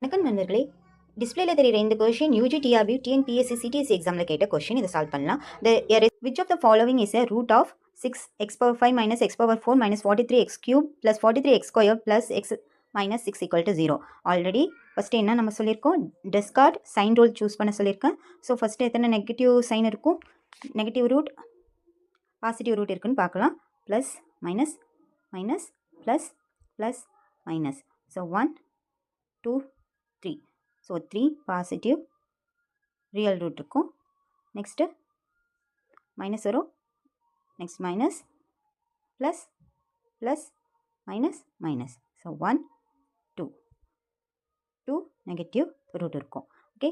வணக்கம் நண்பர்களே, டிஸ்பிளேல தெரியுற இந்த question UG TRB TNPSC CDSC எக்ஸாமில் கேட்ட கொஷின். இதை சால்வ் பண்ணலாம். Which of the following is a root of 6x⁴ minus x⁴ minus 43x³ plus 43x² plus x minus 6 equal to 0. Already first என்ன நம்ம சொல்லியிருக்கோம், டிஸ்கார்ட் சைன் ரூல் சூஸ் பண்ண சொல்லியிருக்கேன். So first எத்தனை நெகட்டிவ் சைன் இருக்கும், negative root positive root இருக்குன்னு பார்க்கலாம். Plus minus minus plus plus minus. So 1 2 3. So 3 positive real root இருக்கும். நெக்ஸ்ட்டு மைனஸ் வரும், next minus plus plus minus minus. So 1 2 2 negative root இருக்கும். Okay,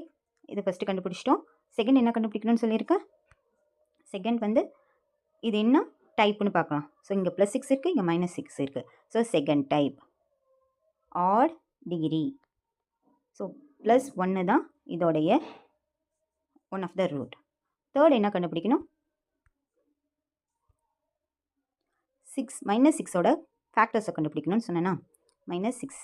இதை first கண்டுபிடிச்சிட்டோம். Second என்ன கண்டுபிடிக்கணும்னு சொல்லியிருக்கேன். செகண்ட் வந்து இது என்ன டைப்புன்னு பார்க்கலாம். ஸோ இங்கே +6 இருக்குது, இங்கே -6 இருக்குது. So second type odd degree. So +1 தான் இதோடைய one of the root. Third என்ன கண்டுபிடிக்கணும், -6ஓட ஃபேக்டர்ஸை கண்டுபிடிக்கணும்னு சொன்னேன்னா -6.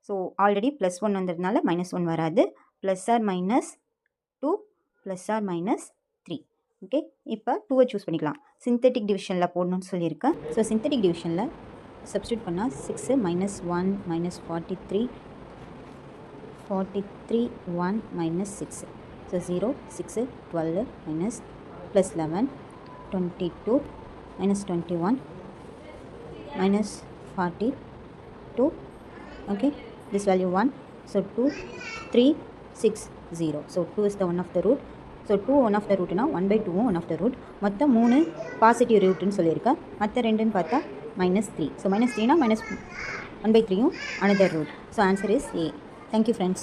ஸோ ஆல்ரெடி +1 வந்ததுனால -1 வராது. +or-2 +or-3. ஓகே, இப்போ 2வை சூஸ் பண்ணிக்கலாம். சிந்தட்டிக் டிவிஷனில் போடணும்னு சொல்லியிருக்கேன். ஸோ சிந்தட்டிக் டிவிஷனில் சப்ஸ்டியூட் பண்ணால் 6 -1 -43 43 1 -6. So 0 6 12 +11 22 -21 -42. okay, this value 1. so 2 3 6 0. so 2 is the one of the root. so 2 one of the root na 1/2 one of the root. மொத்தம் 3 பாசிட்டிவ் ரூட்னு சொல்லியிருக்கேன். மற்ற ரெண்டுன்னு பார்த்தா -3. so -3 na -1/3 another root. so answer is A. thank you friends.